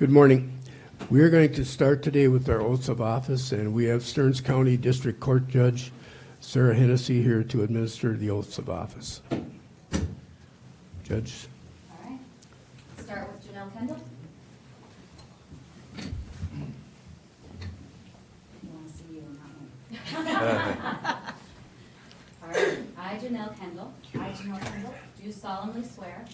Good morning. We are going to start today with our oaths of office, and we have Stearns County District Court Judge Sarah Hennessy here to administer the oaths of office. Judge. All right. Start with Janelle Kendall. You want to see you or not me? All right. I, Janelle Kendall, do solemnly swear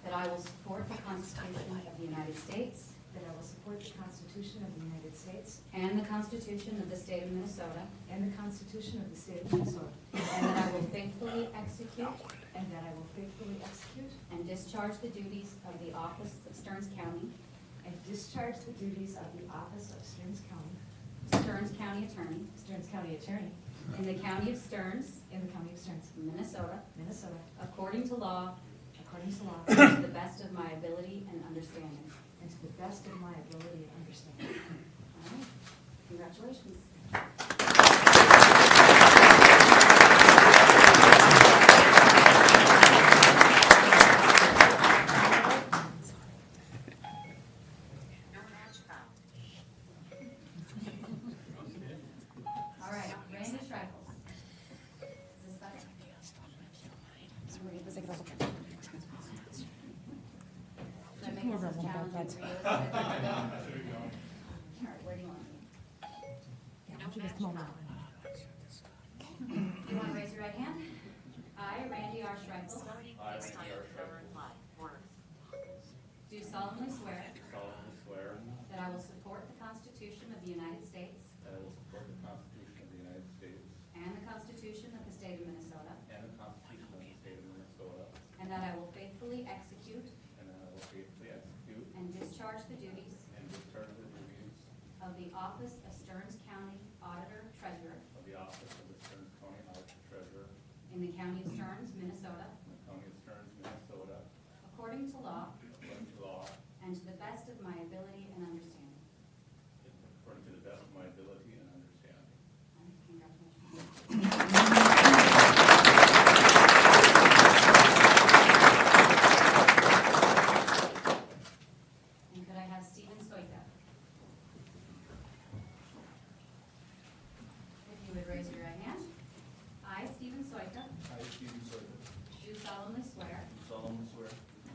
that I will support the Constitution of the United States That I will support the Constitution of the United States and the Constitution of the State of Minnesota, and the Constitution of the State of Minnesota, and that I will faithfully execute and that I will faithfully execute and discharge the duties of the office of Stearns County, and discharge the duties of the office of Stearns County Attorney in the County of Stearns, in the County of Stearns, Minnesota, Minnesota, according to law, according to law, to the best of my ability and understanding. and to the best of my ability and understanding. All right. Congratulations. All right, Randy Schreifels. Is this better? Should I make this as challenging for you? All right, where do you want me? You want to raise your right hand? I, Randy R. Schreifels, do solemnly swear that I will support the Constitution of the United States That I will support the Constitution of the United States and the Constitution of the State of Minnesota, and the Constitution of the State of Minnesota, and that I will faithfully execute and that I will faithfully execute and discharge the duties and discharge the duties of the office of Stearns County Auditor Treasurer of the office of the Stearns County Auditor Treasurer in the County of Stearns, Minnesota, in the County of Stearns, Minnesota, according to law according to law, and to the best of my ability and understanding. according to the best of my ability and understanding. Congratulations. And could I have Stephen Stoika? If you would raise your right hand. I, Stephen Stoika, I, Stephen Sorter, do solemnly swear do solemnly swear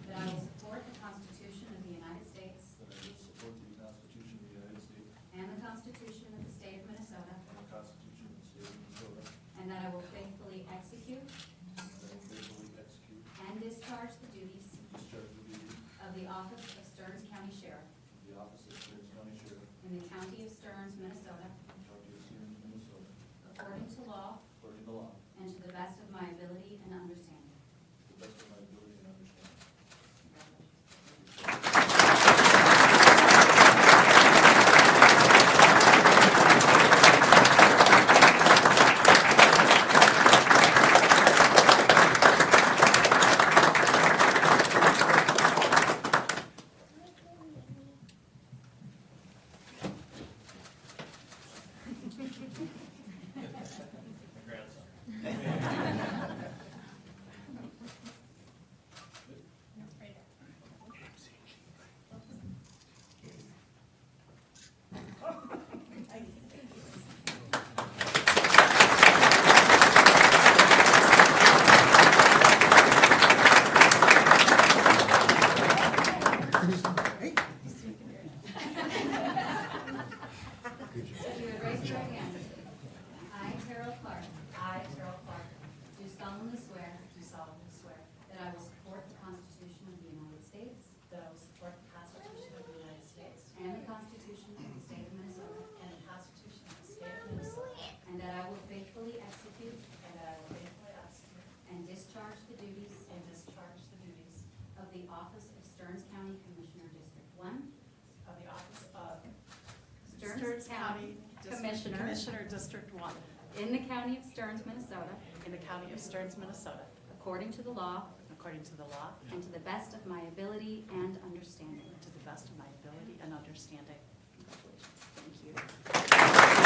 that I will support the Constitution of the United States that I will support the Constitution of the United States and the Constitution of the State of Minnesota, and the Constitution of the State of Minnesota, and that I will faithfully execute and that I will faithfully execute and discharge the duties and discharge the duties of the office of Stearns County Sheriff of the office of Stearns County Sheriff in the County of Stearns, Minnesota, in the County of Stearns, Minnesota, according to law according to law, and to the best of my ability and understanding. to the best of my ability and understanding. If you would raise your right hand. I, Terrell Clark, do solemnly swear that I will support the Constitution of the United States That I will support the Constitution of the United States and the Constitution of the State of Minnesota, and the Constitution of the State of Minnesota, and that I will faithfully execute and that I will faithfully execute and discharge the duties and discharge the duties of the office of Stearns County Commissioner District 1, of the office of Stearns County Commissioner Commissioner District 1 in the County of Stearns, Minnesota, in the County of Stearns, Minnesota, according to the law according to the law, and to the best of my ability and understanding. to the best of my ability and understanding. Congratulations. Thank you.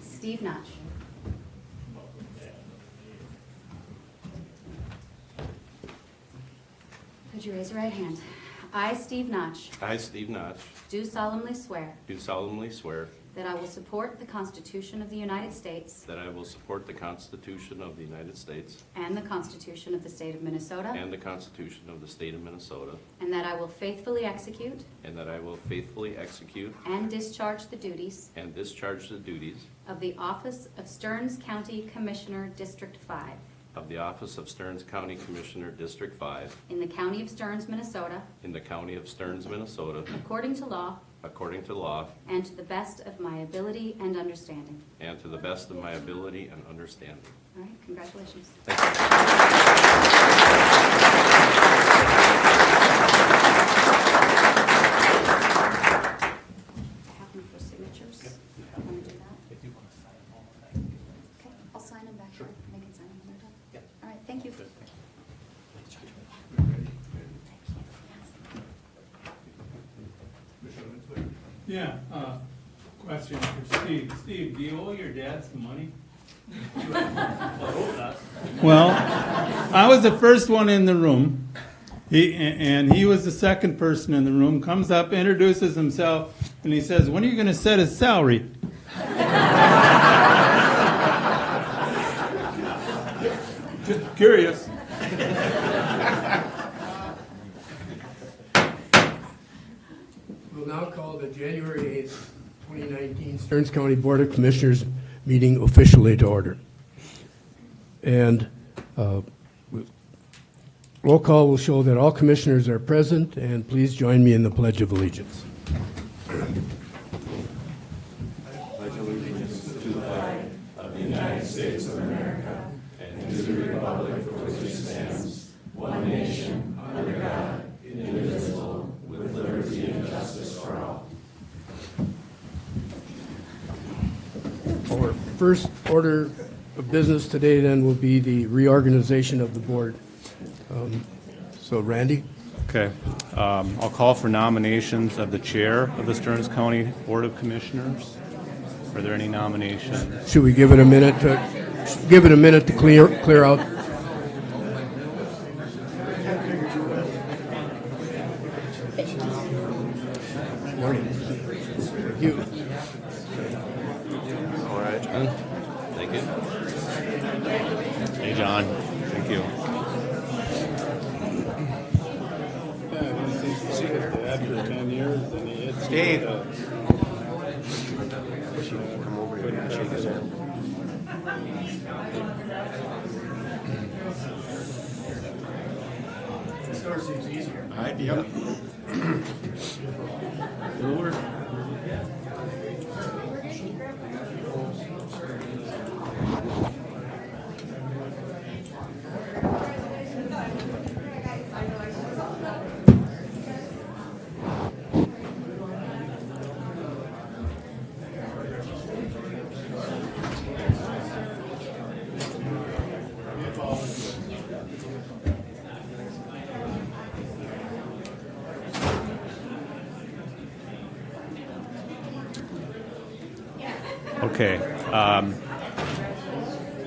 Steve Notch. Would you raise your right hand? I, Steve Notch, I, Steve Notch, do solemnly swear do solemnly swear that I will support the Constitution of the United States that I will support the Constitution of the United States and the Constitution of the State of Minnesota, and the Constitution of the State of Minnesota, and that I will faithfully execute and that I will faithfully execute and discharge the duties and discharge the duties of the office of Stearns County Commissioner, District 5, of the office of Stearns County Commissioner, District 5, in the County of Stearns, Minnesota, in the County of Stearns, Minnesota, according to law according to law, and to the best of my ability and understanding. and to the best of my ability and understanding. All right, congratulations. Thank you. I have them for signatures. Want to do that? Okay, I'll sign them back here. They can sign them when they're done. All right, thank you. Yeah, question for Steve. Steve, do you owe your dad some money? Well, I was the first one in the room, and he was the second person in the room, comes up, introduces himself, and he says, when are you going to set his salary? Just curious. We'll now call the January 8th, 2019 Stearns County Board of Commissioners meeting officially to order. And roll call will show that all commissioners are present, and please join me in the Pledge of Allegiance. Our first order of business today then will be the reorganization of the board. So Randy? Okay. I'll call for nominations of the chair of the Stearns County Board of Commissioners. Are there any nominations? Should we give it a minute to clear out? Morning. Thank you. All right, John. Thank you. Hey, John. Thank you. After 10 years, and he hits Steve. Come over here and shake his hand. Okay.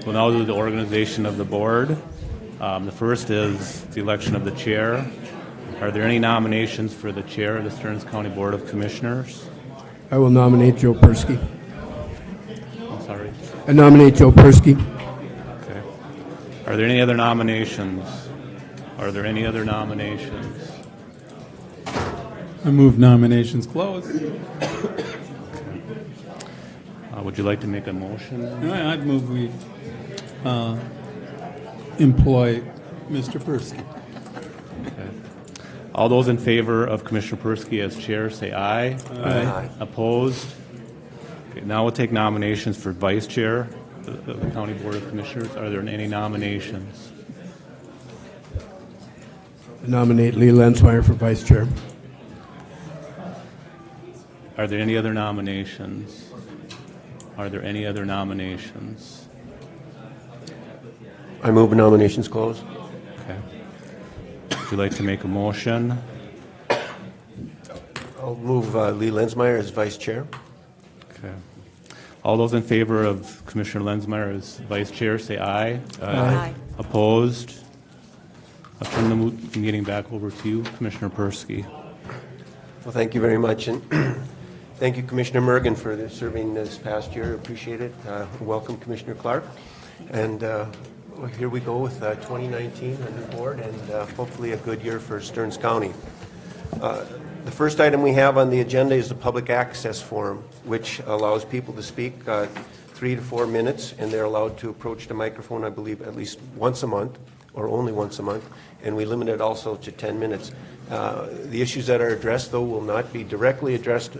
We'll now do the organization of the board. The first is the election of the chair. Are there any nominations for the chair of the Stearns County Board of Commissioners? I will nominate Joe Persky. I'm sorry. I nominate Joe Persky. Okay. Are there any other nominations? Are there any other nominations? I move nominations closed. Would you like to make a motion? I'd move we employ Mr. Persky. Okay. All those in favor of Commissioner Persky as chair, say aye. Aye. Opposed? Okay, now we'll take nominations for vice chair of the County Board of Commissioners. Are there any nominations? I nominate Lee Lensmeyer for vice chair. Are there any other nominations? Are there any other nominations? I move nominations closed. Okay. Would you like to make a motion? I'll move Lee Lensmeyer as vice chair. Okay. All those in favor of Commissioner Lensmeyer as vice chair, say aye. Aye. Opposed? I'll turn the meeting back over to you, Commissioner Persky. Well, thank you very much, and thank you, Commissioner Mergen, for serving this past year. Appreciate it. Welcome, Commissioner Clark. And well, here we go with 2019 on the board, and hopefully a good year for Stearns County. The first item we have on the agenda is the public access forum, which allows people to speak 3 to 4 minutes, and they're allowed to approach the microphone, I believe, at least once a month, or only once a month, and we limit it also to 10 minutes. The issues that are addressed, though, will not be directly addressed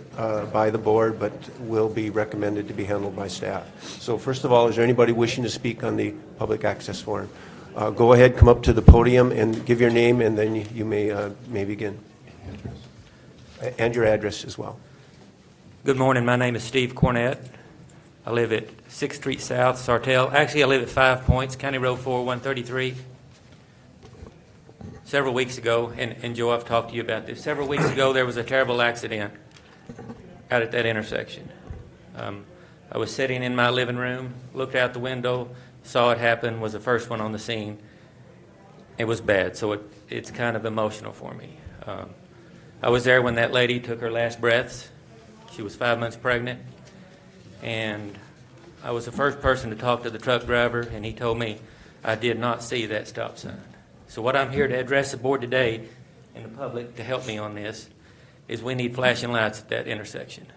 by the board, but will be recommended to be handled by staff. So first of all, is there anybody wishing to speak on the public access forum? Go ahead, come up to the podium and give your name, and then you may begin. And your address as well. Good morning. My name is Steve Cornett. I live at 6th Street South, Sartell. Actually, I live at 5 Points, County Road 4-133. Several weeks ago, and Joe, I've talked to you about this. Several weeks ago, there was a terrible accident out at that intersection. I was sitting in my living room, looked out the window, saw it happen, was the first one on the scene. It was bad, so it's kind of emotional for me. I was there when that lady took her last breaths. She was 5 months pregnant, and I was the first person to talk to the truck driver, and he told me I did not see that stop sign. So what I'm here to address the board today and the public to help me on this is we need flashing lights at that intersection.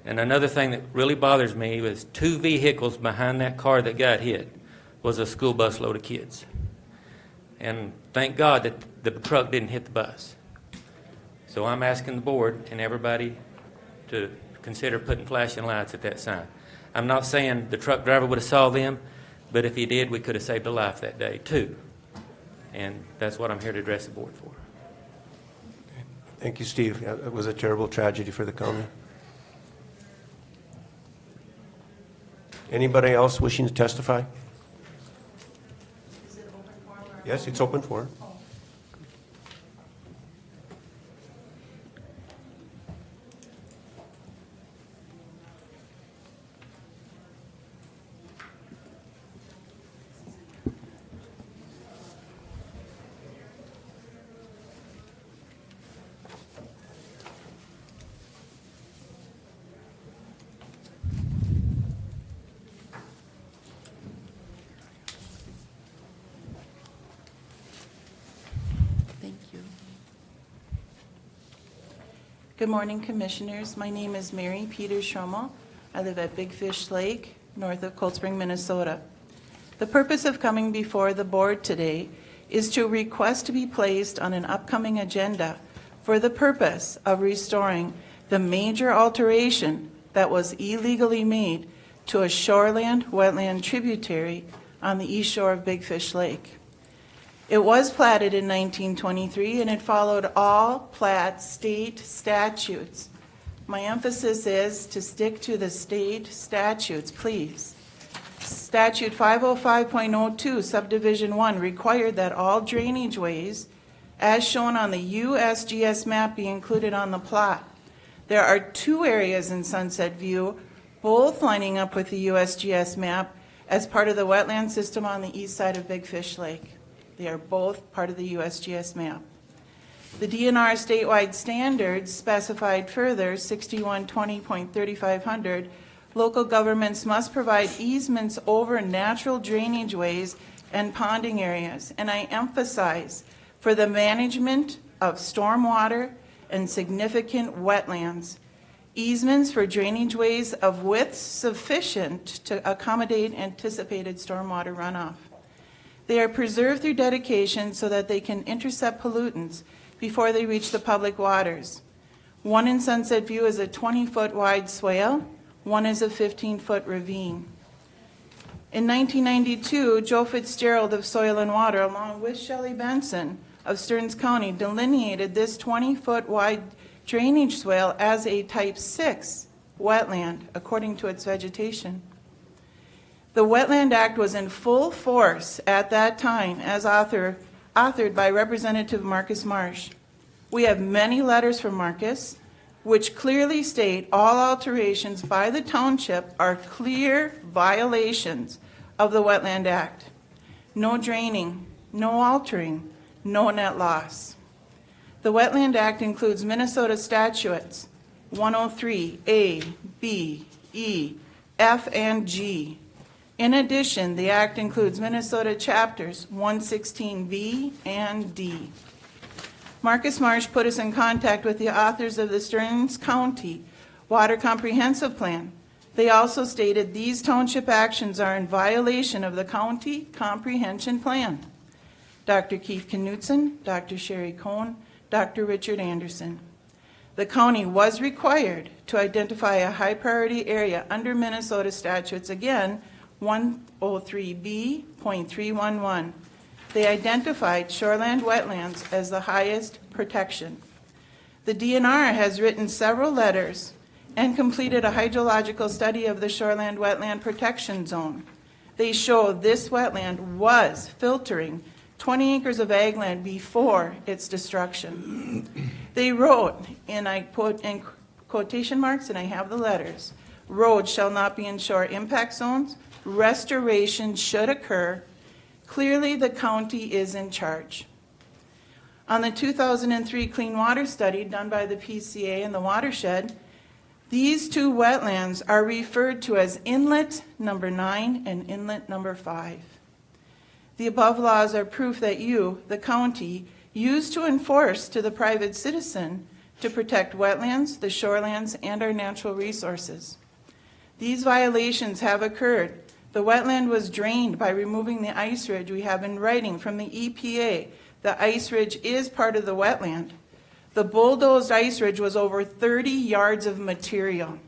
And another thing that really bothers me was 2 vehicles behind that car that got hit was a school bus load of kids. And thank God that the truck didn't hit the bus. So I'm asking the board and everybody to consider putting flashing lights at that sign. I'm not saying the truck driver would have saw them, but if he did, we could have saved a life that day too. And that's what I'm here to address the board for. Thank you, Steve. Yeah, it was a terrible tragedy for the county. Anybody else wishing to testify? Is it open forum? Yes, it's open for. Thank you. Good morning, Commissioners. My name is Mary Peter Schrommel. I live at Big Fish Lake, north of Cold Spring, Minnesota. The purpose of coming before the board today is to request to be placed on an upcoming agenda for the purpose of restoring the major alteration that was illegally made to a shoreland wetland tributary on the east shore of Big Fish Lake. It was platted in 1923, and it followed all Platte state statutes. My emphasis is to stick to the state statutes, please. Statute 505.02, Subdivision 1, required that all drainage ways, as shown on the USGS map, be included on the plot. There are 2 areas in Sunset View, both lining up with the USGS map, as part of the wetland system on the east side of Big Fish Lake. They are both part of the USGS map. The DNR statewide standards specified further, 6120.3500, local governments must provide easements over natural drainage ways and ponding areas. And I emphasize, for the management of stormwater and significant wetlands, easements for drainage ways of width sufficient to accommodate anticipated stormwater runoff. They are preserved through dedication so that they can intercept pollutants before they reach the public waters. One in Sunset View is a 20-foot wide swale, one is a 15-foot ravine. In 1992, Joe Fitzgerald of Soil and Water, along with Shelley Benson of Stearns County, delineated this 20-foot wide drainage swale as a Type 6 wetland, according to its vegetation. The Wetland Act was in full force at that time, as authored by Representative Marcus Marsh. We have many letters from Marcus, which clearly state all alterations by the township are clear violations of the Wetland Act. No draining, no altering, no net loss. The Wetland Act includes Minnesota statutes 103 A, B, E, F, and G. In addition, the Act includes Minnesota chapters 116V and D. Marcus Marsh put us in contact with the authors of the Stearns County Water Comprehensive Plan. They also stated these township actions are in violation of the County Comprehension Plan. Dr. Keith Knutson, Dr. Sherry Cohn, Dr. Richard Anderson. The county was required to identify a high priority area under Minnesota statutes, again, 103B.311. They identified shoreland wetlands as the highest protection. The DNR has written several letters and completed a hydrological study of the shoreland wetland protection zone. They show this wetland was filtering 20 acres of ag land before its destruction. They wrote, and I put in quotation marks, and I have the letters, roads shall not be in shore impact zones, restoration should occur. Clearly, the county is in charge. On the 2003 Clean Water Study done by the PCA and the watershed, these two wetlands are referred to as inlet number 9 and inlet number 5. The above laws are proof that you, the county, used to enforce to the private citizen to protect wetlands, the shorelands, and our natural resources. These violations have occurred. The wetland was drained by removing the ice ridge. We have in writing from the EPA. The ice ridge is part of the wetland. The bulldozed ice ridge was over 30 yards of material.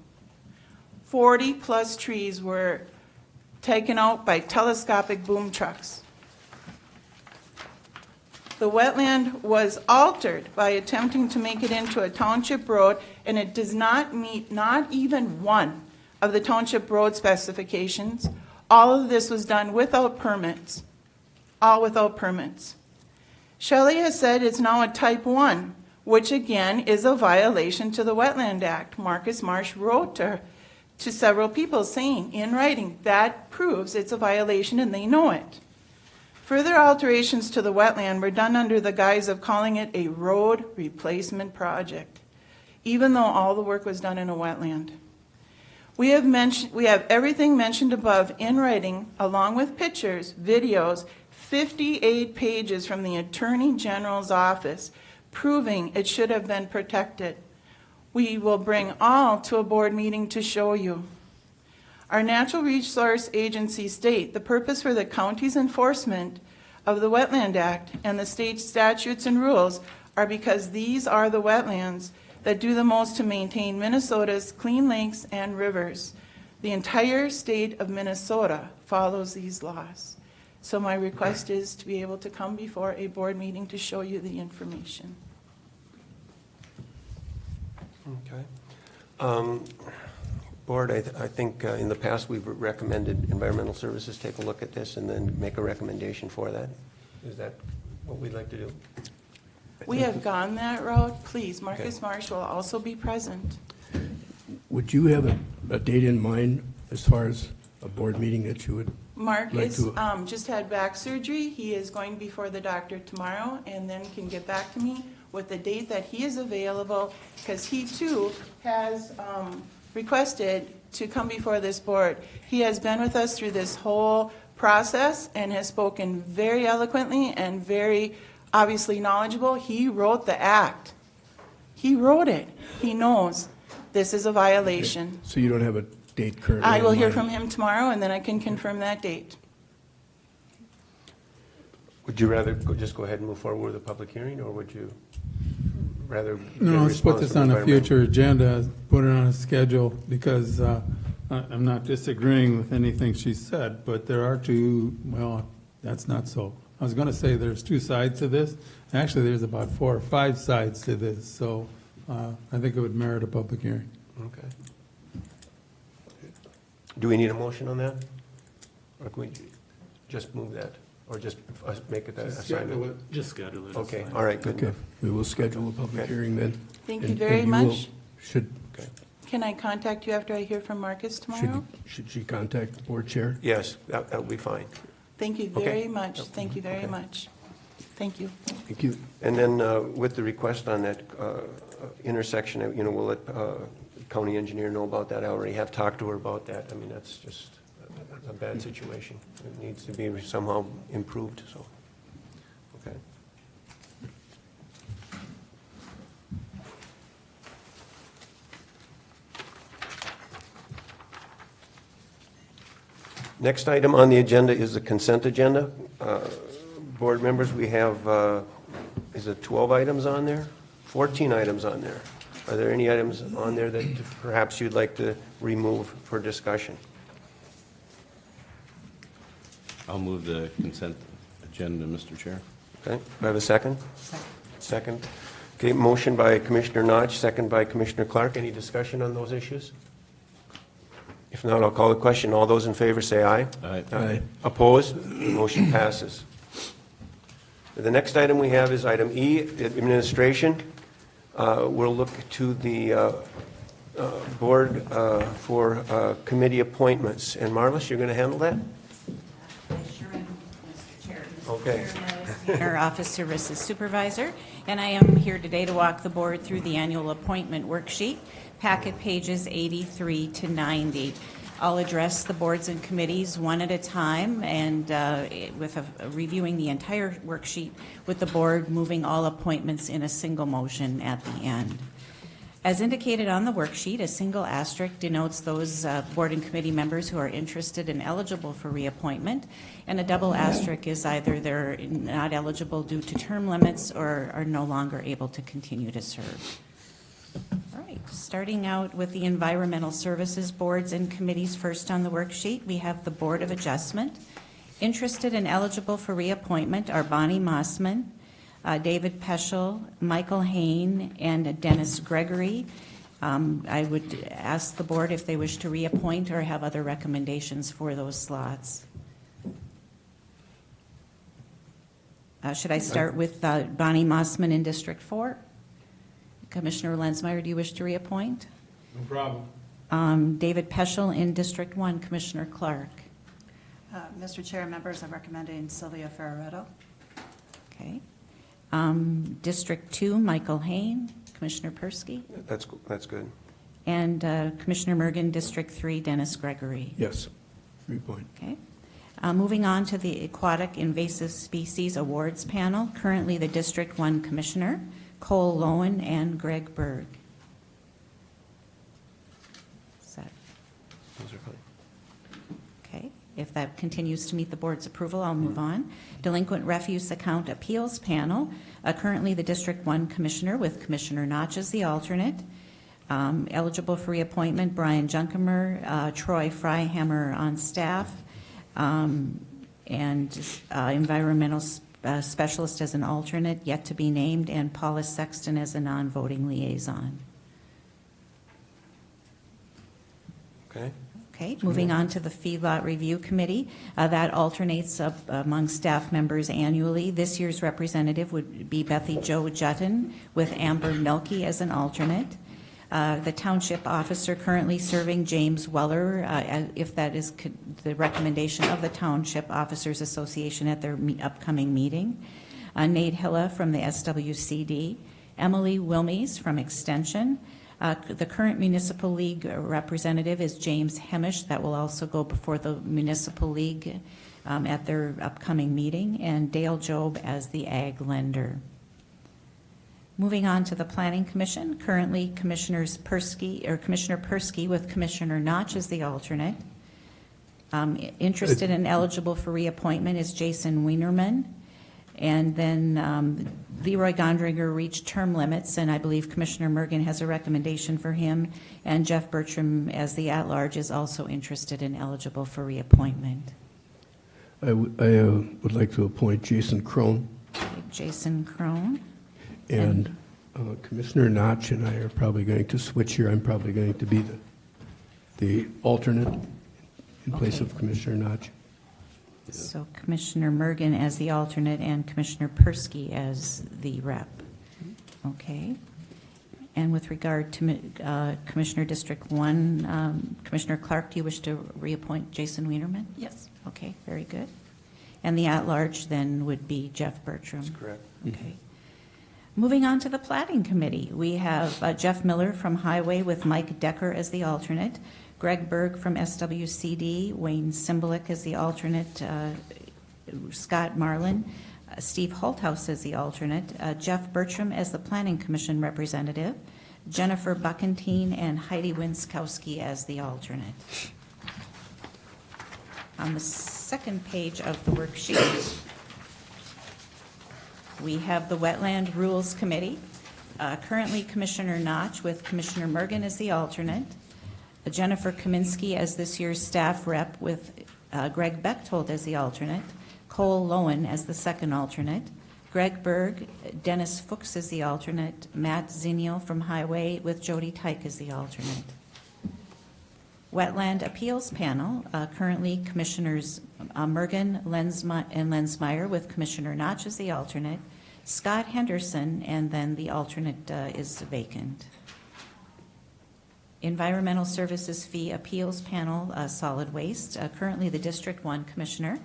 40 plus trees were taken out by telescopic boom trucks. The wetland was altered by attempting to make it into a township road, and it does not meet not even one of the township road specifications. All of this was done without permits, all without permits. Shelley has said it's now a type 1, which again is a violation to the Wetland Act. Marcus Marsh wrote to several people saying in writing that proves it's a violation and they know it. Further alterations to the wetland were done under the guise of calling it a road replacement project, even though all the work was done in a wetland. We have everything mentioned above in writing, along with pictures, videos, 58 pages from the Attorney General's office, proving it should have been protected. We will bring all to a board meeting to show you. Our Natural Resource Agency state the purpose for the county's enforcement of the Wetland Act and the state statutes and rules are because these are the wetlands that do the most to maintain Minnesota's clean lakes and rivers. The entire state of Minnesota follows these laws. So my request is to be able to come before a board meeting to show you the information. Okay. Board, I think in the past we've recommended Environmental Services take a look at this and then make a recommendation for that. Is that what we'd like to do? We have gone that route. Please, Marcus Marsh will also be present. Would you have a date in mind as far as a board meeting that you would Marcus like to? just had back surgery. He is going before the doctor tomorrow and then can get back to me with the date that he is available, because he too has requested to come before this board. He has been with us through this whole process and has spoken very eloquently and very obviously knowledgeable. He wrote the act. He wrote it. He knows this is a violation. So you don't have a date currently? I will in hear mind? from him tomorrow and then I can confirm that date. Would you rather just go ahead and move forward with a public hearing, or would you rather get a No, let's put response this from on a environmental? future agenda, put it on a schedule, because I'm not disagreeing with anything she said, but there are two, well, that's not so. I was going to say there's two sides to this. Actually, there's about 4 or 5 sides to this, so I think it would merit a public hearing. Okay. Do we need a motion on that? Or can we just move that? Or just make it an assignment? Just schedule it. Okay, all right, good Okay, enough. we will schedule a public Okay. hearing then. Thank you And- very and will- much. Should Can I contact you after I hear from Marcus tomorrow? should she contact the board chair? Yes, that would be fine. Thank you Okay. very much. Thank you very Okay. much. Thank you. Thank you. And then with the request on that intersection, we'll let county engineer know about that. I already have talked to her about that. I mean, that's just a bad situation. It needs to be somehow improved, so, okay. Next item on the agenda is the consent agenda. Board members, we have, is it 12 items on there? 14 items on there. Are there any items on there that perhaps you'd like to remove for discussion? I'll move the consent agenda, Mr. Chair. Okay, do I have a second? Second. Okay, motion by Commissioner Notch, second by Commissioner Clark. Any discussion on those issues? If not, I'll call the question. All those in favor say aye. Aye. Aye. Opposed? Motion passes. The next item we have is item E, administration. We'll look to the board for committee appointments. And Marlis, you're going to handle that? I sure am, Mr. Chair. Okay. Senior Office Services Supervisor, and I am here today to walk the board through the annual appointment worksheet, packet pages 83 to 90. I'll address the boards and committees one at a time, and reviewing the entire worksheet with the board moving all appointments in a single motion at the end. As indicated on the worksheet, a single asterisk denotes those board and committee members who are interested and eligible for reappointment, and a double asterisk is either they're not eligible due to term limits or are no longer able to continue to serve. All right, starting out with the environmental services boards and committees first on the worksheet, we have the Board of Adjustment. Interested and eligible for reappointment are Bonnie Mossman, David Peschel, Michael Hain, and Dennis Gregory. I would ask the board if they wish to reappoint or have other recommendations for those slots. Should I start with Bonnie Mossman in District 4? Commissioner Lensmeyer, do you wish to reappoint? No problem. David Peschel in District 1, Commissioner Clark. Mr. Chair, members, I'm recommending Sylvia Ferraretto. Okay. District 2, Michael Hain, Commissioner Persky. That's good. And Commissioner Mergen, District 3, Dennis Gregory. Yes. 3 point. Okay. Moving on to the Aquatic Invasive Species Awards Panel. Currently the District 1 Commissioner, Cole Lowen and Greg Berg. Those are fine. Okay. If that continues to meet the board's approval, I'll move on. Delinquent Refuse Account Appeals Panel. Currently the District 1 Commissioner with Commissioner Notch as the alternate. Eligible for reappointment, Brian Junkemer, Troy Freihammer on staff, and environmental specialist as an alternate, yet to be named, and Paula Sexton as a non-voting liaison. Okay. Okay, moving on to the Feedlot Review Committee. That alternates among staff members annually. This year's representative would be Bethy Jo Jutton with Amber Milkey as an alternate. The township officer currently serving, James Weller, if that is the recommendation of the Township Officers Association at their upcoming meeting. Nate Hilla from the SWCD. Emily Wilmies from Extension. The current Municipal League representative is James Hemish. That will also go before the Municipal League at their upcoming meeting. And Dale Job as the Ag Lender. Moving on to the Planning Commission, currently Commissioner Persky with Commissioner Notch as the alternate. Interested and eligible for reappointment is Jason Wienerman. And then Leroy Gondringer reached term limits, and I believe Commissioner Mergen has a recommendation for him. And Jeff Bertram, as the at-large, is also interested and eligible for reappointment. I would like to appoint Jason Crone. Okay, Jason Crone. And Commissioner Notch and I are probably going to switch here. I'm probably going to be the alternate in place of Commissioner Notch. So Commissioner Mergen as the alternate and Commissioner Persky as the rep. Okay. And with regard to Commissioner District 1, Commissioner Clark, do you wish to reappoint Jason Wienerman? Yes. Okay, very good. And the at-large then would be Jeff Bertram. That's correct. Okay. Moving on to the Plating Committee, we have Jeff Miller from Highway with Mike Decker as the alternate, Greg Berg from SWCD, Wayne Simbulik as the alternate, Scott Marlin, Steve Holthouse as the alternate, Jeff Bertram as the Planning Commission representative, Jennifer Buckentine and Heidi Winskowski as the alternate. On the second page of the worksheet, we have the Wetland Rules Committee. Currently Commissioner Notch with Commissioner Mergen as the alternate, Jennifer Kaminsky as this year's staff rep with Greg Bechtold as the alternate, Cole Lowen as the second alternate, Greg Berg, Dennis Fuchs as the alternate, Matt Zenial from Highway with Jody Tyke as the alternate. Wetland Appeals Panel, currently Commissioners Mergen and Lensmeyer with Commissioner Notch as the alternate, Scott Henderson, and then the alternate is vacant. Environmental Services Fee Appeals Panel, Solid Waste, currently the District 1 Commissioner,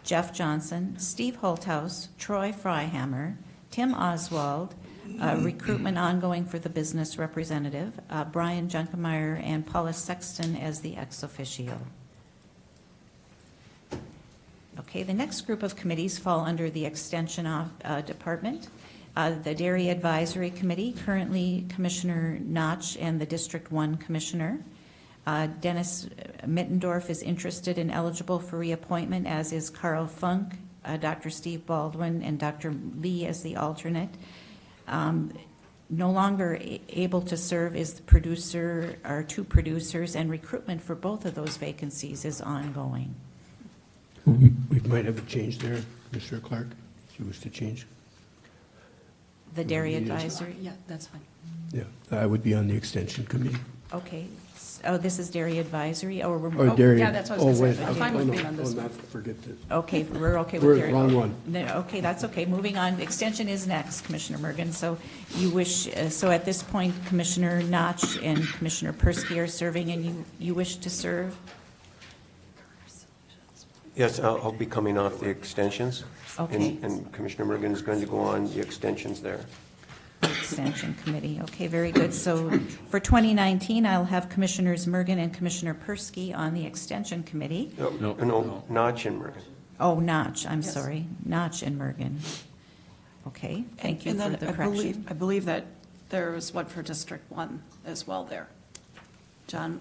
Jeff Johnson, Steve Holthouse, Troy Freihammer, Tim Oswald, recruitment ongoing for the business representative, Brian Junkemeyer and Paula Sexton as the ex officio. Okay, the next group of committees fall under the Extension Department. The Dairy Advisory Committee, currently Commissioner Notch and the District 1 Commissioner. Dennis Mittendorf is interested and eligible for reappointment, as is Carl Funk, Dr. Steve Baldwin, and Dr. Lee as the alternate. No longer able to serve is the producer, or two producers, and recruitment for both of those vacancies is ongoing. We might have a change there, Commissioner Clark, if you wish to change. The Dairy Advisory? Yeah, that's fine. Yeah, I would be on the Extension Committee. Okay. Oh, this is Dairy Advisory? Oh, Or Dairy. yeah, that's what I was gonna wait, say. I'm fine with no, being on this no, one. not forget this. Okay, we're okay with We're Dairy. wrong one. No, okay, that's okay. Moving on. Extension is next, Commissioner Mergen. So you wish, so at this point, Commissioner Notch and Commissioner Persky are serving, and you wish to serve? Yes, I'll be coming off the extensions. Okay. And Commissioner Mergen is going to go on the extensions there. Extension Committee. Okay, very good. So for 2019, I'll have Commissioners Mergen and Commissioner Persky on the Extension Committee. No, Notch and Mergen. Oh, Notch, I'm Yes. sorry. Notch and Mergen. Okay, thank you And for then the correction. I believe that there was one for District 1 as well there. John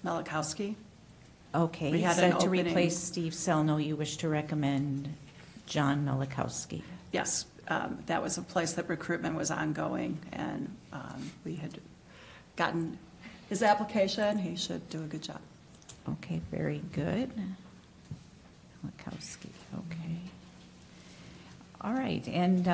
Malakowski. Okay, We you had an said to opening. replace Steve Selno, you wish to recommend John Malakowski. Yes, that was a place that recruitment was ongoing, and we had gotten his application. He should do a good job. Okay, very good. Malakowski, okay. All right, and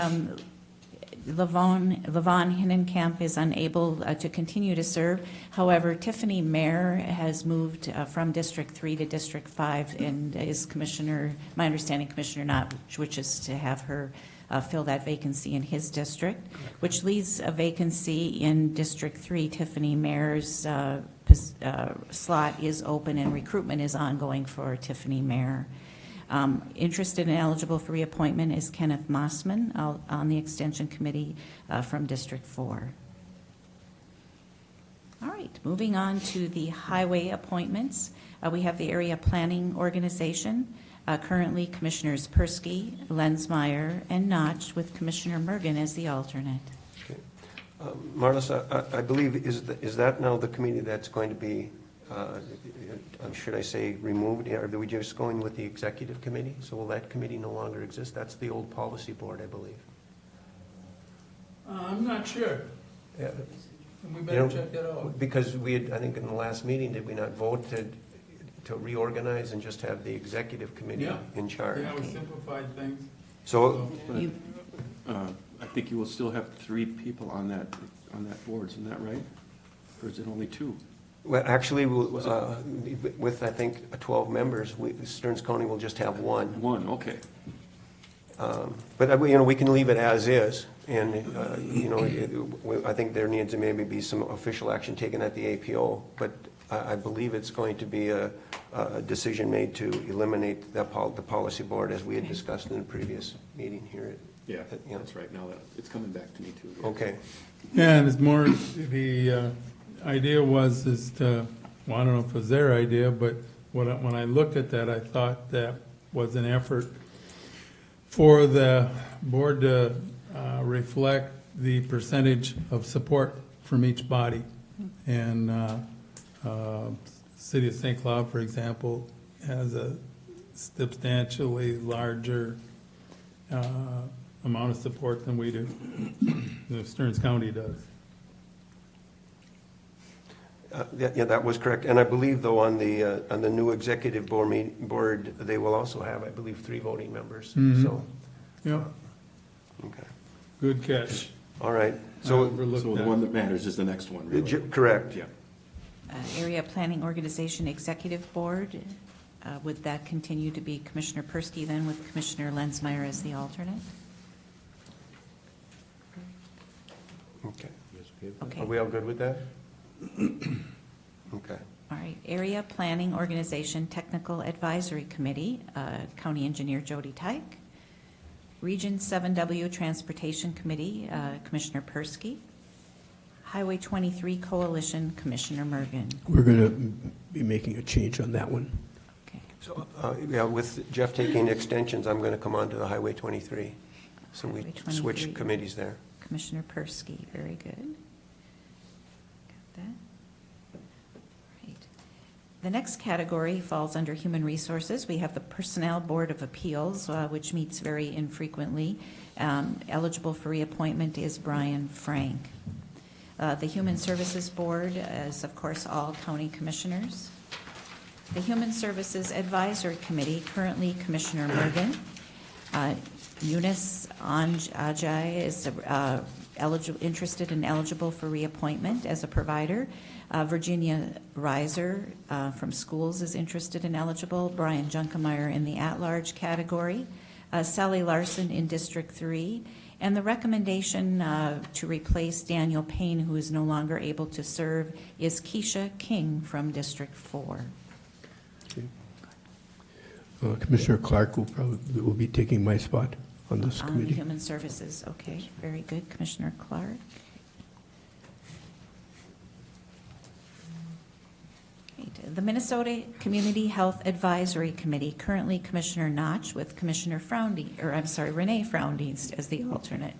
Levon Hinnenkamp is unable to continue to serve. However, Tiffany Mayer has moved from District 3 to District 5 and is Commissioner, my understanding, Commissioner Notch, which is to have her fill that vacancy in his district, which leaves a vacancy in District 3. Tiffany Mayer's slot is open and recruitment is ongoing for Tiffany Mayer. Interested and eligible for reappointment is Kenneth Mossman on the Extension Committee from District 4. All right, moving on to the highway appointments. We have the Area Planning Organization. Currently, Commissioners Persky, Lensmeyer, and Notch, with Commissioner Mergen as the alternate. Okay. Marlis, I believe, is that now the committee that's going to be, should I say, removed? Are we just going with the executive committee? So will that committee no longer exist? That's the old policy board, I believe. I'm not sure. Yeah. We You better know, check that out. Because we had, I think in the last meeting, did we not vote to reorganize and just have the executive committee Yeah. in charge? Yeah, we simplified things. So, You- I think you will still have 3 people on that board, isn't that right? Or is it only 2? well, actually, with, I think, 12 members, Stearns County will just have one. 1, okay. But, we can leave it as is, and, I think there needs to maybe be some official action taken at the APO, but I believe it's going to be a decision made to eliminate the policy board, as we had discussed in the previous meeting here. Yeah, that's right. Now that it's coming back to me too. Okay. Yeah, and it's more, the idea is to, well, I don't know if it was their idea, but when I looked at that, I thought that was an effort for the board to reflect the percentage of support from each body. And City of St. Cloud, for example, has a substantially larger amount of support than we do. Stearns County does. Yeah, that was correct. And I believe, though, on the new executive board, they will also have, I believe, 3 voting members. Mhm. So, Yep, okay. good catch. All right. I So, overlooked So the that. one that matters is the next one, really. correct. Yeah. Area Planning Organization Executive Board, would that continue to be Commissioner Persky then with Commissioner Lenzmeyer as the alternate? Okay. Okay. Are we all good with that? Okay. All right, Area Planning Organization Technical Advisory Committee, County Engineer Jody Tyke. Region 7W Transportation Committee, Commissioner Persky. Highway 23 Coalition, Commissioner Mergen. We're going to be making a change on that one. Okay. So, yeah, with Jeff taking extensions, I'm going to come on to the Highway 23. So we Highway 23. switch committees there. Commissioner Persky, very good. Got that. Right. The next category falls under Human Resources. We have the Personnel Board of Appeals, which meets very infrequently. Eligible for reappointment is Brian Frank. The Human Services Board is, of course, all county commissioners. The Human Services Advisory Committee, currently Commissioner Mergen. Eunice Ajay is interested and eligible for reappointment as a provider. Virginia Reiser from Schools is interested and eligible. Brian Junkemeyer in the at-large category. Sally Larson in District 3. And the recommendation to replace Daniel Payne, who is no longer able to serve, is Keisha King from District 4. Okay. Commissioner Clark will be taking my spot on this On committee. Human Services, okay, very good. Commissioner Clark. Right. The Minnesota Community Health Advisory Committee, currently Commissioner Notch with Commissioner Renee Froundienst as the alternate.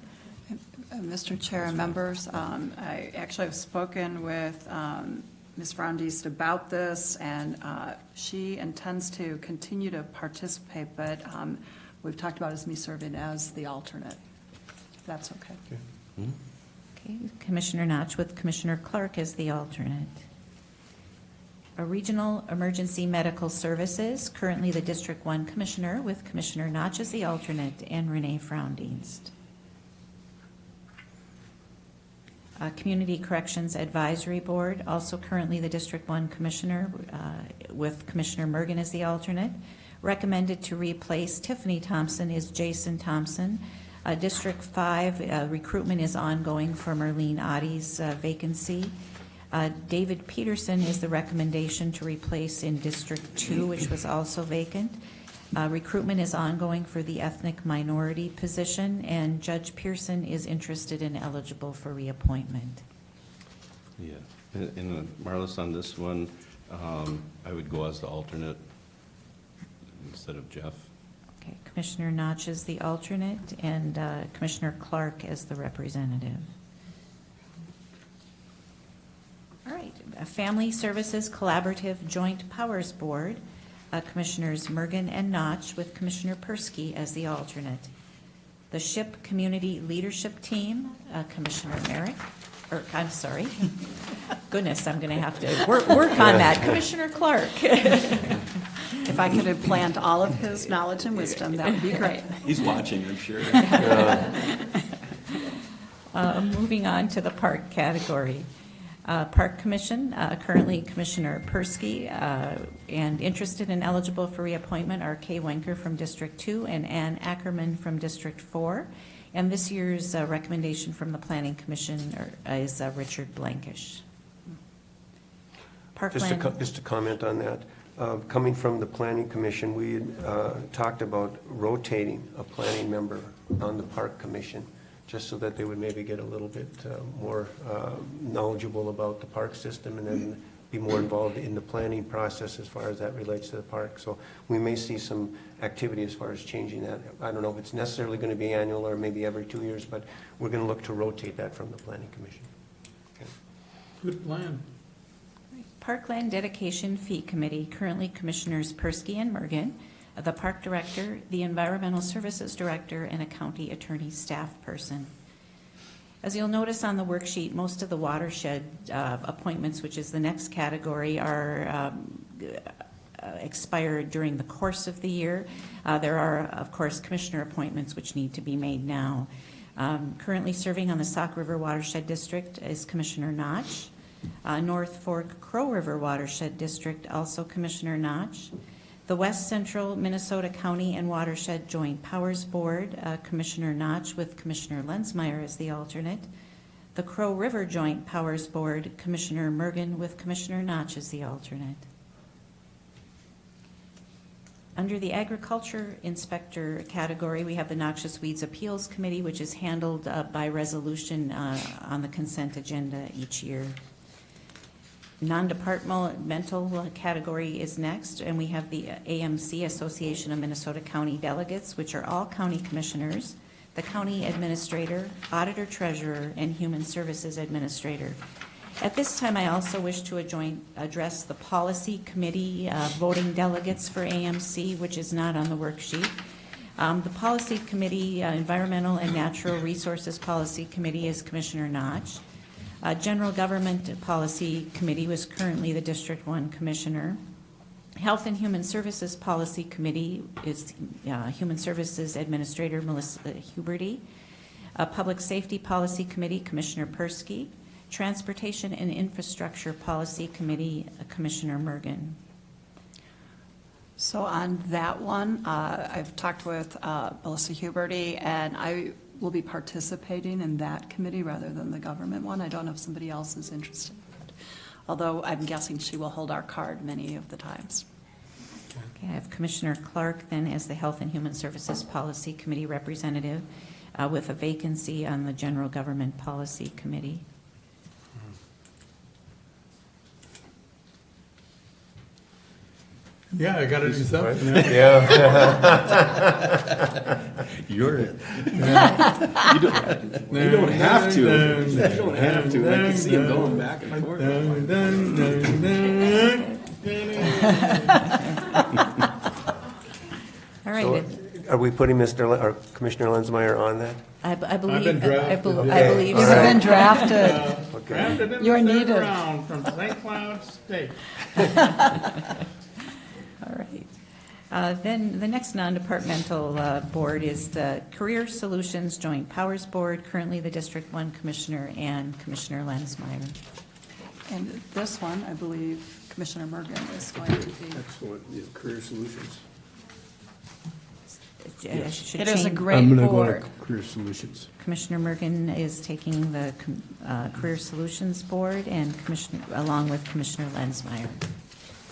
Mr. Chair and members, I actually have spoken with Ms. Froundienst about this, and she intends to continue to participate, but we've talked about as me serving as the alternate, if that's okay. Okay, Commissioner Notch with Commissioner Clark as the alternate. A Regional Emergency Medical Services, currently the District 1 Commissioner with Commissioner Notch as the alternate and Renee Froundienst. Community Corrections Advisory Board, also currently the District 1 Commissioner with Commissioner Mergen as the alternate. Recommended to replace Tiffany Thompson is Jason Thompson. District 5 recruitment is ongoing for Merlene Ottie's vacancy. David Peterson is the recommendation to replace in District 2, which was also vacant. Recruitment is ongoing for the ethnic minority position, and Judge Pearson is interested and eligible for reappointment. Yeah, and Marlis, on this one, I would go as the alternate instead of Jeff. Okay, Commissioner Notch is the alternate, and Commissioner Clark as the representative. All right, a Family Services Collaborative Joint Powers Board, Commissioners Mergen and Notch with Commissioner Persky as the alternate. The SHIP Community Leadership Team, Commissioner Merrick, goodness, I'm going to have to work on that. Commissioner Clark. If I could implant all of his knowledge and wisdom, that would be great. He's watching, I'm sure. Moving on to the park category. Park Commission, currently Commissioner Persky, and interested and eligible for reappointment are Kay Wenker from District 2 and Ann Ackerman from District 4. And this year's recommendation from the Planning Commission is Richard Blankish. Parkland. Just to comment on that. Coming from the Planning Commission, we had talked about rotating a planning member on the Park Commission, just so that they would maybe get a little bit more knowledgeable about the park system and then be more involved in the planning process as far as that relates to the park. So we may see some activity as far as changing that. I don't know if it's necessarily going to be annual or maybe every 2 years, but we're going to look to rotate that from the Planning Commission. Okay. Good plan. Parkland Dedication Fee Committee, currently Commissioners Persky and Mergen, the Park Director, the Environmental Services Director, and a County Attorney staff person. As you'll notice on the worksheet, most of the watershed appointments, which is the next category, are expired during the course of the year. There are, of course, commissioner appointments which need to be made now. Currently serving on the Sauk River Watershed District is Commissioner Notch. North Fork Crow River Watershed District, also Commissioner Notch. The West Central Minnesota County and Watershed Joint Powers Board, Commissioner Notch with Commissioner Lensmeyer as the alternate. The Crow River Joint Powers Board, Commissioner Mergen with Commissioner Notch as the alternate. Under the Agriculture Inspector category, we have the Noxious Weeds Appeals Committee, which is handled by resolution on the consent agenda each year. Non-departmental category is next, and we have the AMC, Association of Minnesota County Delegates, which are all county commissioners, the county administrator, auditor treasurer, and human services administrator. At this time, I also wish to address the policy committee voting delegates for AMC, which is not on the worksheet. The policy committee, Environmental and Natural Resources Policy Committee, is Commissioner Notch. General Government Policy Committee was currently the District 1 Commissioner. Health and Human Services Policy Committee is Human Services Administrator Melissa Huberty. Public Safety Policy Committee, Commissioner Persky. Transportation and Infrastructure Policy Committee, Commissioner Mergen. So on that one, I've talked with Melissa Huberty, and I will be participating in that committee rather than the government one. I don't know if somebody else is interested, although I'm guessing she will hold our card many of the times. Okay, I have Commissioner Clark then as the Health and Human Services Policy Committee representative with a vacancy on the General Government Policy Committee. Yeah, I got to do something. Yeah. You're it. You don't have to. You don't have to. I can see him going back and forth. All right. So are we putting Commissioner Lensmeyer on that? I believe. been drafted. I believe You've so. been drafted. Okay. Drafted in You're the third needed. round from St. Cloud State. All right. Then the next non-departmental board is the Career Solutions Joint Powers Board, currently the District 1 Commissioner and Commissioner Lensmeyer. And this one, I believe Commissioner Mergen is going to be. Excellent. Yeah, Career Solutions. Should It is a change- great I'm going to go board. to Career Solutions. Commissioner Mergen is taking the Career Solutions Board and Commissioner, along with Commissioner Lensmeyer.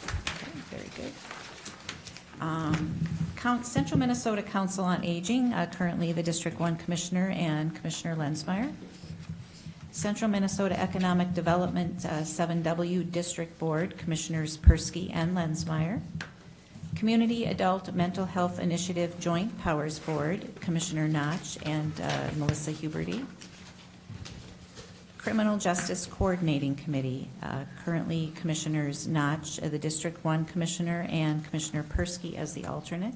Okay, very good. Central Minnesota Council on Aging, currently the District 1 Commissioner and Commissioner Lensmeyer. Central Minnesota Economic Development 7W District Board, Commissioners Persky and Lensmeyer. Community Adult Mental Health Initiative Joint Powers Board, Commissioner Notch and Melissa Huberty. Criminal Justice Coordinating Committee, currently Commissioners Notch, the District 1 Commissioner, and Commissioner Persky as the alternate,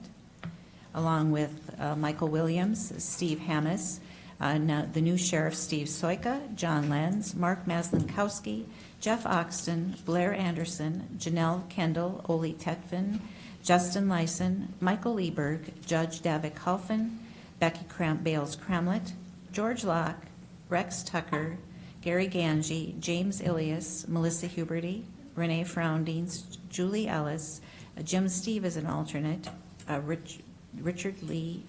along with Michael Williams, Steve Hammes, the new Sheriff Steve Soika, John Lenz, Mark Maslankowski, Jeff Oxton, Blair Anderson, Janelle Kendall, Oli Tetvin, Justin Lyson, Michael Lieberg, Judge Davik Halfin, Becky Bales Cramlett, George Locke, Rex Tucker, Gary Ganji, James Ilias, Melissa Huberty, Renee Froundings, Julie Ellis, Jim Steve as an alternate, Richard Lee,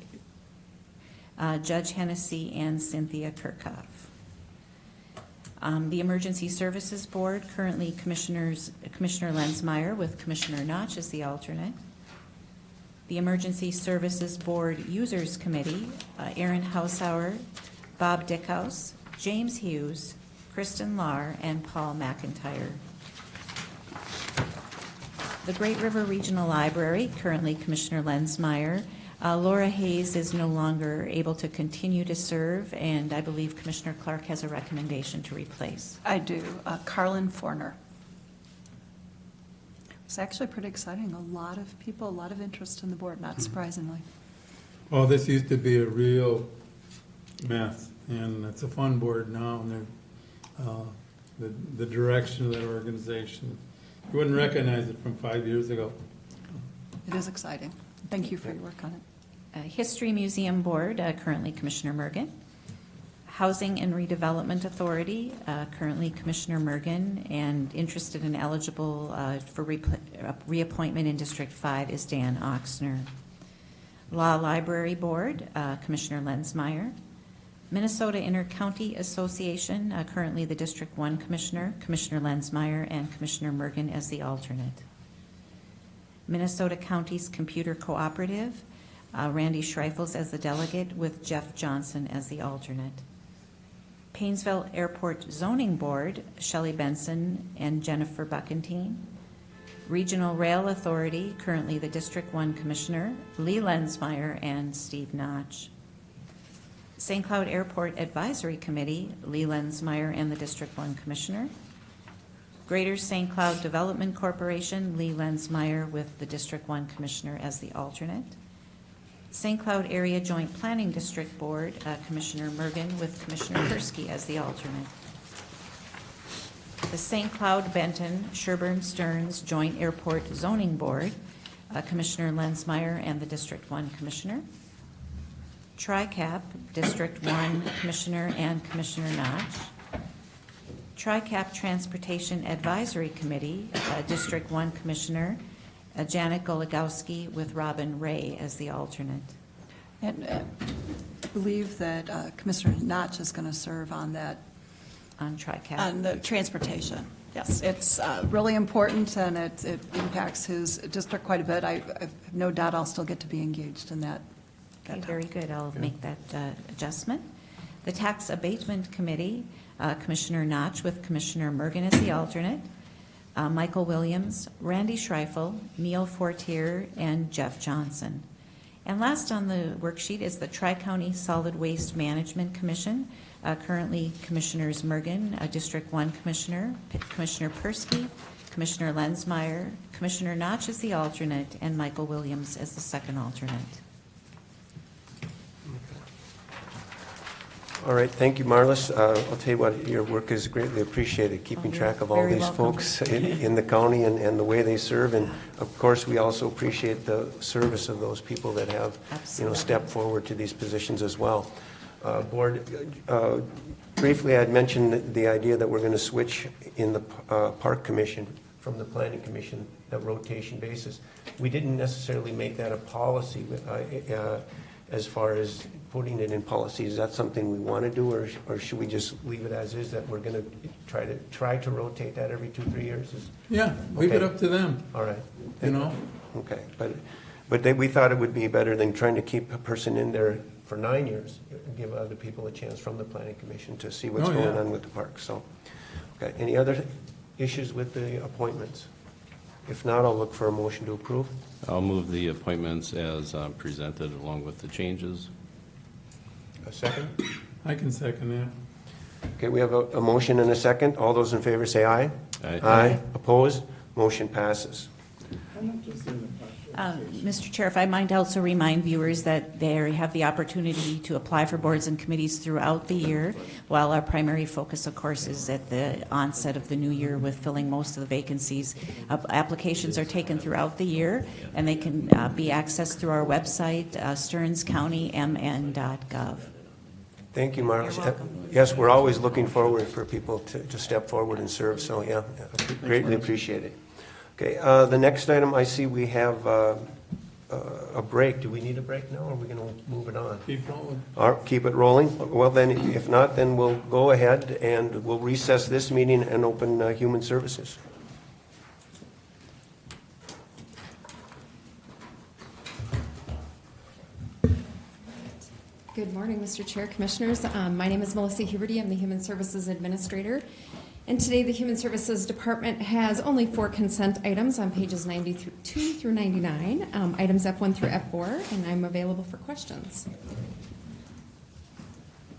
Judge Hennessy, and Cynthia Kirchhoff. The Emergency Services Board, currently Commissioner Lenzmeyer with Commissioner Notch as the alternate. The Emergency Services Board Users Committee, Aaron Hausauer, Bob Dickhouse, James Hughes, Kristen Lahr, and Paul McIntyre. The Great River Regional Library, currently Commissioner Lenzmeyer. Laura Hayes is no longer able to continue to serve, and I believe Commissioner Clark has a recommendation to replace. I do. Carlin Forner. It's actually pretty exciting. A lot of people, a lot of interest in the board, not surprisingly. Well, this used to be a real mess, and it's a fun board now, and the direction of that organization, you wouldn't recognize it from 5 years ago. It is exciting. Thank you for your work on it. History Museum Board, currently Commissioner Mergen. Housing and Redevelopment Authority, currently Commissioner Mergen, and interested and eligible for reappointment in District 5 is Dan Oxner. Law Library Board, Commissioner Lenzmeyer. Minnesota Intercounty Association, currently the District 1 Commissioner, Commissioner Lenzmeyer, and Commissioner Mergen as the alternate. Minnesota Counties Computer Cooperative, Randy Schreifels as the delegate with Jeff Johnson as the alternate. Painesville Airport Zoning Board, Shelley Benson and Jennifer Buckentine. Regional Rail Authority, currently the District 1 Commissioner, Lee Lenzmeyer and Steve Notch. St. Cloud Airport Advisory Committee, Lee Lenzmeyer and the District 1 Commissioner. Greater St. Cloud Development Corporation, Lee Lenzmeyer with the District 1 Commissioner as the alternate. St. Cloud Area Joint Planning District Board, Commissioner Mergen with Commissioner Persky as the alternate. The St. Cloud Benton Sherburne Stearns Joint Airport Zoning Board, Commissioner Lenzmeyer and the District 1 Commissioner. TRICAP, District 1 Commissioner and Commissioner Notch. TRICAP Transportation Advisory Committee, District 1 Commissioner, Janet Goligowski with Robin Ray as the alternate. And I believe that Commissioner Notch is going to serve on that. On TRICAP. On the transportation. Yes, it's really important, and it impacts his district quite a bit. I have no doubt I'll still get to be engaged in that. Okay, very good. I'll make that adjustment. The Tax Abatement Committee, Commissioner Notch with Commissioner Mergen as the alternate. Michael Williams, Randy Schreifel, Neil Fortier, and Jeff Johnson. And last on the worksheet is the Tri-County Solid Waste Management Commission. Currently, Commissioners Mergen, District 1 Commissioner, Commissioner Persky, Commissioner Lenzmeyer, Commissioner Notch as the alternate, and Michael Williams as the second alternate. All right, thank you, Marlis. I'll tell you what, your work is greatly appreciated, keeping track of all very these welcome. folks in the county and the way they serve. And of course, we also appreciate the service of those people that have, stepped forward to these positions as well. Board, briefly, I had mentioned the idea that we're going to switch in the Park Commission from the Planning Commission, that rotation basis. We didn't necessarily make that a policy as far as putting it in policy. Is that something we want to do, or should we just leave it as is, that we're going to try to rotate that every 2-3 years? Yeah, leave it up to them. All right. Okay, but we thought it would be better than trying to keep a person in there for 9 years, give other people a chance from the Planning Commission to see what's going on with the park. So, okay, any other issues with the appointments? If not, I'll look for a motion to approve. I'll move the appointments as presented along with the changes. A second? I can second that. Okay, we have a motion and a second. All those in favor say aye. Aye. Aye. Opposed? Motion passes. Mr. Chair, if I might also remind viewers that they have the opportunity to apply for boards and committees throughout the year, while our primary focus, of course, is at the onset of the new year with filling most of the vacancies. Applications are taken throughout the year, and they can be accessed through our website, stearnscountymn.gov. Thank you, Marlis. Yes, we're always looking forward for people to step forward and serve, so greatly appreciate it. Okay, the next item I see we have a break. Do we need a break now, or are we going to move it on? Keep rolling. Keep it rolling? Well, then, if not, then we'll go ahead and we'll recess this meeting and open Human Services. Good morning, Mr. Chair, Commissioners. My name is Melissa Huberty. I'm the Human Services Administrator. And today, the Human Services Department has only 4 consent items on pages 92 through 99, items F1 through F4, and I'm available for questions.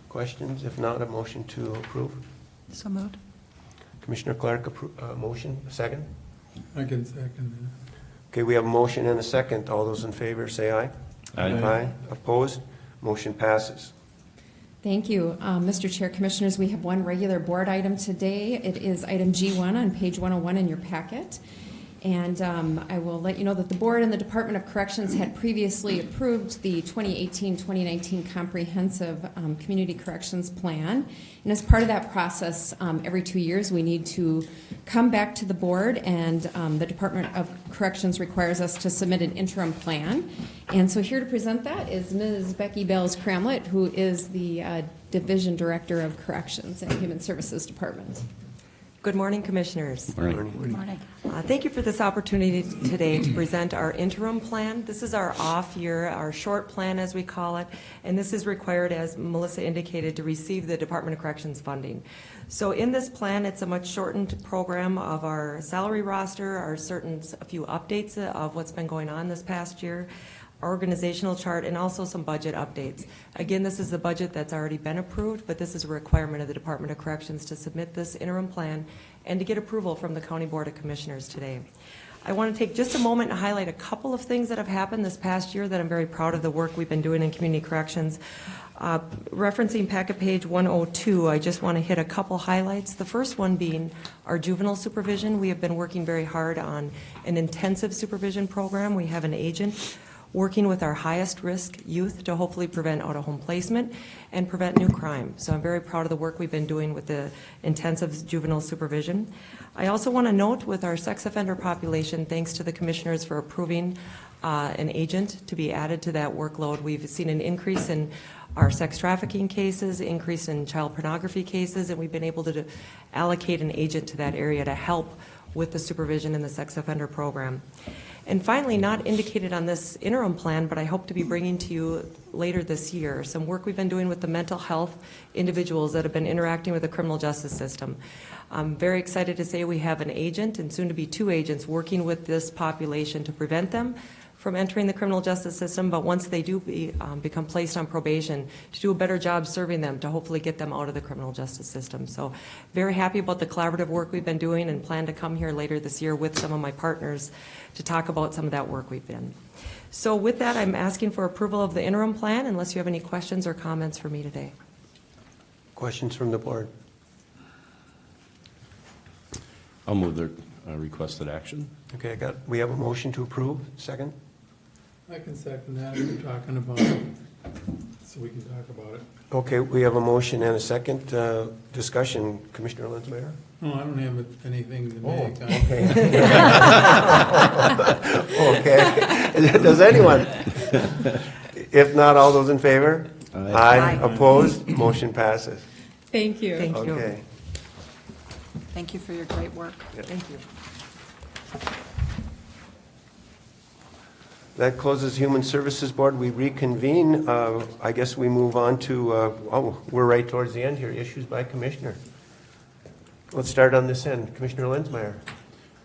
Questions? If not, a motion to approve. So moved. Commissioner Clark, motion, a second? I can second Okay, we have a motion and a second. All those in favor say aye. Aye. Aye. Opposed? Motion passes. Thank you. Mr. Chair, Commissioners, we have one regular board item today. It is item G1 on page 101 in your packet. And I will let you know that the board and the Department of Corrections had previously approved the 2018-2019 Comprehensive Community Corrections Plan. And as part of that process, every 2 years we need to come back to the board, and the Department of Corrections requires us to submit an interim plan. And so here to present that is Ms. Becky Bells-Cramlett, who is the Division Director of Corrections at Human Services Department. Good morning, Commissioners. Good morning. Thank you for this opportunity today to present our interim plan. This is our off year, our short plan as we call it, and this is required, as Melissa indicated, to receive the Department of Corrections funding. So in this plan, it's a much shortened program of our salary roster, a few updates of what's been going on this past year, organizational chart, and also some budget updates. Again, this is the budget that's already been approved, but this is a requirement of the Department of Corrections to submit this interim plan and to get approval from the County Board of Commissioners today. I want to take just a moment and highlight a couple of things that have happened this past year that I'm very proud of the work we've been doing in community corrections. Referencing packet page 102, I just want to hit a couple highlights. The first one being our juvenile supervision. We have been working very hard on an intensive supervision program. We have an agent working with our highest risk youth to hopefully prevent out-of-home placement and prevent new crime. So I'm very proud of the work we've been doing with the intensive juvenile supervision. I also want to note with our sex offender population, thanks to the commissioners for approving an agent to be added to that workload. We've seen an increase in our sex trafficking cases, increase in child pornography cases, and we've been able to allocate an agent to that area to help with the supervision in the sex offender program. And finally, not indicated on this interim plan, but I hope to be bringing to you later this year, some work we've been doing with the mental health individuals that have been interacting with the criminal justice system. I'm very excited to say we have an agent, and soon to be 2 agents, working with this population to prevent them from entering the criminal justice system, but once they do become placed on probation, to do a better job serving them, to hopefully get them out of the criminal justice system. So very happy about the collaborative work we've been doing, and plan to come here later this year with some of my partners to talk about some of that work we've been. So with that, I'm asking for approval of the interim plan, unless you have any questions or comments for me today. Questions from the board? I'll move the requested action. Okay, we have a motion to approve. Second? I can second that. We're talking about it, so we can talk about it. Okay, we have a motion and a second. Discussion. Commissioner Lenzmeyer? No, I don't have anything to make. Okay. Does anyone? If not, all those in favor? Aye. Opposed? Motion passes. Thank you. Thank you. Okay. Thank you for your great work. Thank you. That closes Human Services Board. We reconvene. I guess we move on to, we're right towards the end here, issues by commissioner. Let's start on this end. Commissioner Lenzmeyer.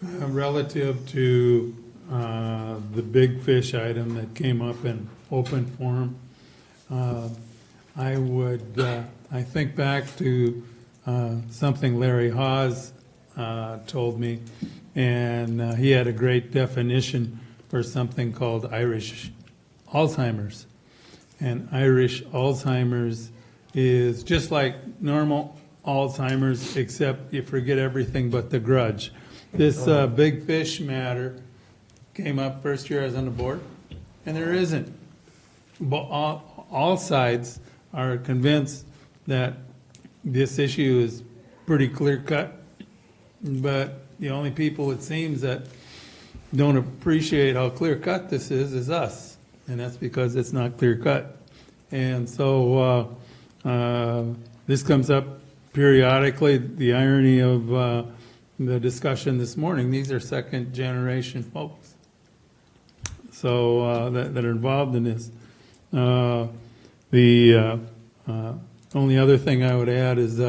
Relative to the big fish item that came up in open forum, I think back to something Larry Hawes told me, and he had a great definition for something called Irish Alzheimer's. And Irish Alzheimer's is just like normal Alzheimer's, except you forget everything but the grudge. This big fish matter came up first year I was on the board, and there isn't. But all sides are convinced that this issue is pretty clear-cut, but the only people, it seems, that don't appreciate how clear-cut this is us, and that's because it's not clear-cut. And so this comes up periodically, the irony of the discussion this morning, these are second-generation folks so that are involved in this. The only other thing I would add is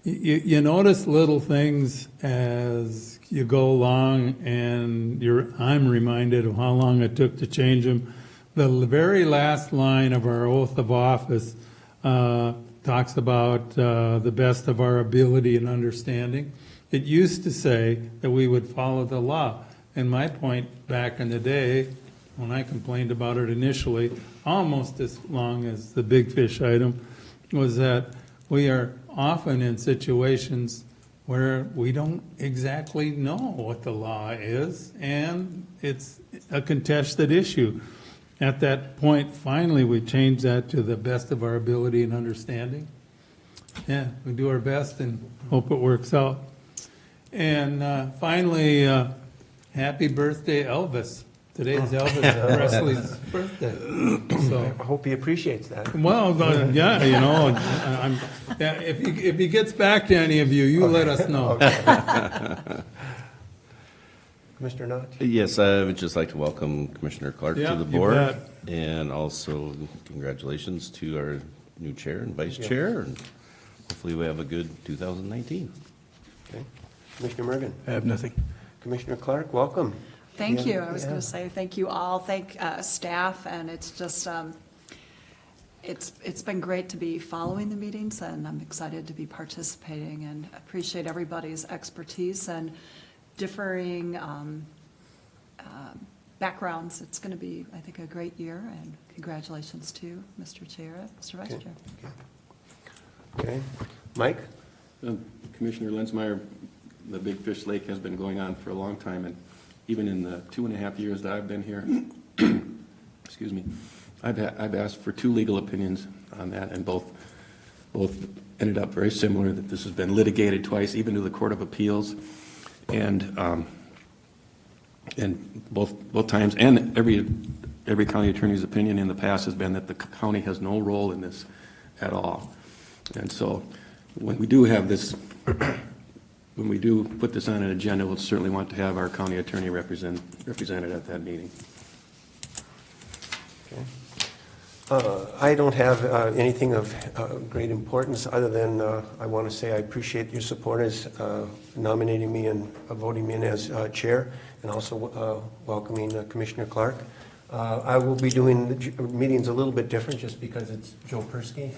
you notice little things as you go along, and I'm reminded of how long it took to change them. The very last line of our oath of office talks about the best of our ability and understanding. It used to say that we would follow the law. And my point back in the day, when I complained about it initially, almost as long as the big fish item, was that we are often in situations where we don't exactly know what the law is, and it's a contested issue. At that point, finally, we changed that to the best of our ability and understanding. Yeah, we do our best and hope it works out. And finally, happy birthday, Elvis. Today is Elvis Presley's birthday. So, I hope he appreciates that. well, yeah, you know, if he gets back to any of you, you let us know. Commissioner Knott? Yes, I would just like to welcome Commissioner Clark Yeah, to the you board. bet. And also congratulations to our new chair and vice chair. And hopefully we have a good 2019. Okay. Commissioner Mergen? I have nothing. Commissioner Clark, welcome. Thank Yeah, you. I was yeah. going to say thank you all, thank staff, and it's just, it's been great to be following the meetings, and I'm excited to be participating, and appreciate everybody's expertise and differing backgrounds. It's going to be, I think, a great year, and congratulations to Mr. Chair, Mr. Vice Chair. Okay. Mike? Commissioner Lenzmeyer, the Big Fish Lake has been going on for a long time, and even in the 2.5 years that I've been here, excuse me, I've asked for 2 legal opinions on that, and both ended up very similar, that this has been litigated twice, even to the Court of Appeals, and both times, and every county attorney's opinion in the past has been that the county has no role in this at all. And so when we do have this, when we do put this on an agenda, we'll certainly want to have our county attorney represented at that meeting. Okay. I don't have anything of great importance other than I want to say I appreciate your support as nominating me and voting me in as chair, and also welcoming Commissioner Clark. I will be doing the meetings a little bit different just because it's Joe Persky.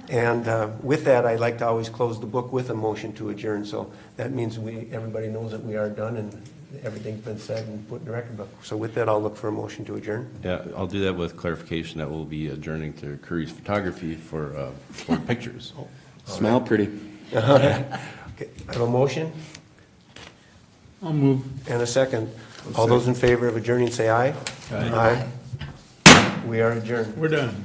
And with that, I like to always close the book with a motion to adjourn. So that means everybody knows that we are done and everything's been said and put in the record book. So with that, I'll look for a motion to adjourn. Yeah, I'll do that with clarification that we'll be adjourning to Curry's Photography for pictures. Smile pretty. Okay. I have a motion I'll move. and a second. All those in favor of adjourning, say aye. Aye. We are adjourned. We're done.